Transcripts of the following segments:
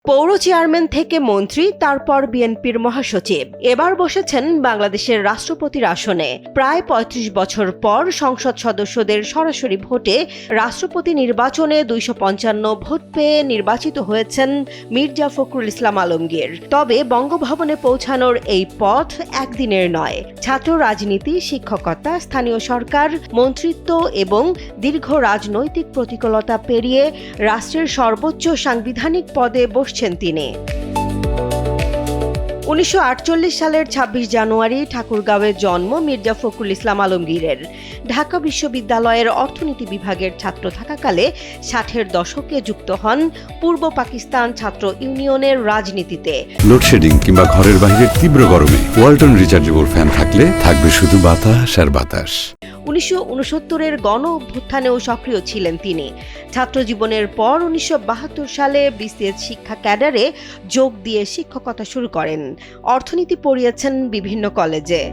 পৌর চেয়ারম্যান থেকে মন্ত্রী, তারপর বিএনপির মহাসচিব, এবার বসেছেন বাংলাদেশের রাষ্ট্রপতির আসনে। প্রায় ৩৫ বছর পর সংসদ সদস্যদের সরাসরি ভোটে রাষ্ট্রপতি নির্বাচনে ২৫৫ ভোট পেয়ে নির্বাচিত হয়েছেন মির্জা ফখরুল ইসলাম আলমগীর। তবে বঙ্গভবনে পৌঁছানোর এই পথ একদিনের নয়। ছাত্র রাজনীতি, শিক্ষকতা, স্থানীয় সরকার, মন্ত্রিত্ব এবং দীর্ঘ রাজনৈতিক প্রতিকূলতা পেরিয়ে রাষ্ট্রের সর্বোচ্চ সাংবিধানিক পদে বসছেন তিনি। ১৯৪৮ সালের ২৬ জানুয়ারি ঠাকুরগাঁওয়ে জন্ম মির্জা ফখরুল ইসলাম আলমগীরের। ঢাকা বিশ্ববিদ্যালয়ের অর্থনীতি বিভাগের ছাত্র থাকাকালে ৬০-এর দশকে যুক্ত হন পূর্ব পাকিস্তান ছাত্র ইউনিয়নের রাজনীতিতে। লোডশেডিং কিংবা ঘরের বাইরের তীব্র গরমে ওয়ালটন রিচার্জেবল ফ্যান থাকলে থাকবে শুধু বাতাস আর বাতাস। ১৯৬৯-এর গণ অভ্যুত্থানেও সক্রিয় ছিলেন তিনি। ছাত্র জীবনের পর ১৯৭২ সালে বিসিএস শিক্ষা ক্যাডারে যোগ দিয়ে শিক্ষকতা শুরু করেন। অর্থনীতি পড়িয়েছেন বিভিন্ন কলেজে।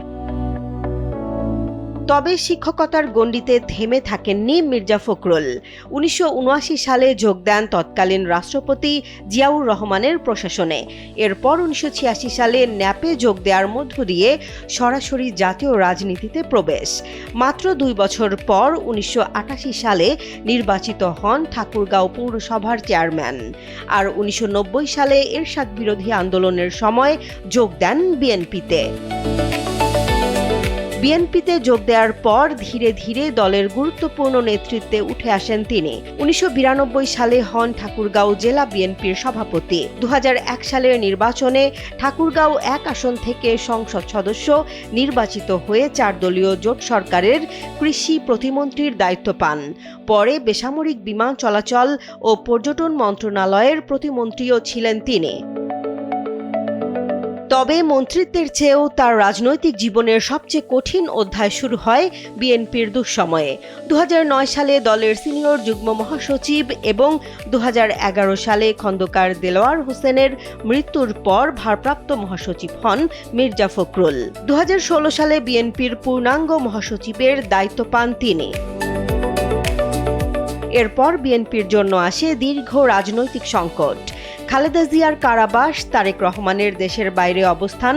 তবে শিক্ষকতার গণ্ডিতে থেমে থাকেননি মির্জা ফখরুল। ১৯৭৯ সালে যোগ দেন তৎকালীন রাষ্ট্রপতি জিয়াউর রহমানের প্রশাসনে। এরপর ১৯৮৬ সালে ন্যাপে যোগ দেওয়ার মধ্য দিয়ে সরাসরি জাতীয় রাজনীতিতে প্রবেশ। মাত্র ২ বছর পর ১৯৮৮ সালে নির্বাচিত হন ঠাকুরগাঁও পৌরসভার চেয়ারম্যান। আর ১৯৯০ সালে এরশাদ বিরোধী আন্দোলনের সময় যোগ দেন বিএনপিতে। বিএনপিতে যোগ দেওয়ার পর ধীরে ধীরে দলের গুরুত্বপূর্ণ নেতৃত্বে উঠে আসেন তিনি। ১৯৯২ সালে হন ঠাকুরগাঁও জেলা বিএনপির সভাপতি। ২০০১ সালের নির্বাচনে ঠাকুরগাঁও ১ আসন থেকে সংসদ সদস্য নির্বাচিত হয়ে ৪ দলীয় জোট সরকারের কৃষি প্রতিমন্ত্রীর দায়িত্ব পান। পরে বেসামরিক বিমান চলাচল ও পর্যটন মন্ত্রণালয়ের প্রতিমন্ত্রীও ছিলেন তিনি। তবে মন্ত্রিত্বের চেয়েও তার রাজনৈতিক জীবনের সবচেয়ে কঠিন অধ্যায় শুরু হয় বিএনপির দুঃসময়ে। ২০০৯ সালে দলের সিনিয়র যুগ্ম মহাসচিব এবং ২০১১ সালে খন্দকার দেলোয়ার হোসেনের মৃত্যুর পর ভারপ্রাপ্ত মহাসচিব হন মির্জা ফখরুল। ২০১৬ সালে বিএনপির পূর্ণাঙ্গ মহাসচিবের দায়িত্ব পান তিনি। এরপর বিএনপির জন্য আসে দীর্ঘ রাজনৈতিক সংকট। খালেদা জিয়ার কারাবাস, তারেক রহমানের দেশের বাইরে অবস্থান,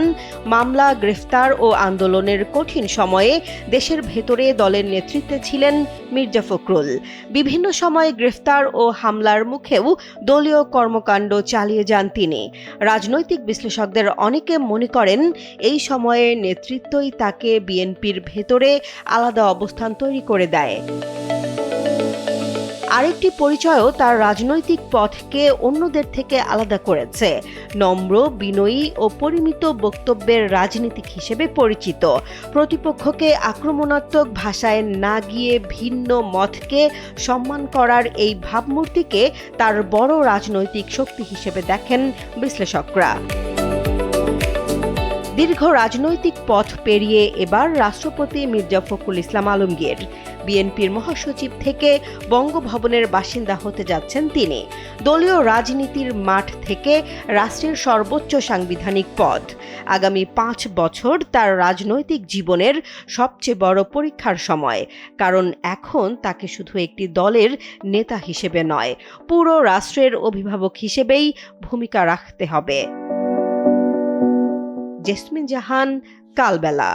মামলা, গ্রেফতার ও আন্দোলনের কঠিন সময়ে দেশের ভেতরে দলের নেতৃত্বে ছিলেন মির্জা ফখরুল। বিভিন্ন সময়ে গ্রেফতার ও হামলার মুখেও দলীয় কর্মকাণ্ড চালিয়ে যান তিনি। রাজনৈতিক বিশ্লেষকদের অনেকে মনে করেন এই সময়ের নেতৃত্বই তাকে বিএনপির ভেতরে আলাদা অবস্থান তৈরি করে দেয়। আরেকটি পরিচয়ও তার রাজনৈতিক পথকে অন্যদের থেকে আলাদা করেছে। নম্র, বিনয়ী ও পরিমিত বক্তব্যের রাজনীতিক হিসেবে পরিচিত। প্রতিপক্ষকে আক্রমণাত্মক ভাষায় না গিয়ে ভিন্ন মতকে সম্মান করার এই ভাবমূর্তিকে তার বড় রাজনৈতিক শক্তি হিসেবে দেখেন বিশ্লেষকরা। দীর্ঘ রাজনৈতিক পথ পেরিয়ে এবার রাষ্ট্রপতি মির্জা ফখরুল ইসলাম আলমগীর। বিএনপির মহাসচিব থেকে বঙ্গভবনের বাসিন্দা হতে যাচ্ছেন তিনি। দলীয় রাজনীতির মাঠ থেকে রাষ্ট্রের সর্বোচ্চ সাংবিধানিক পদ। আগামী ৫ বছর তার রাজনৈতিক জীবনের সবচেয়ে বড় পরীক্ষার সময়। কারণ এখন তাকে শুধু একটি দলের নেতা হিসেবে নয়, পুরো রাষ্ট্রের অভিভাবক হিসেবেই ভূমিকা রাখতে হবে। জেসমিন জাহান, কালবেলা।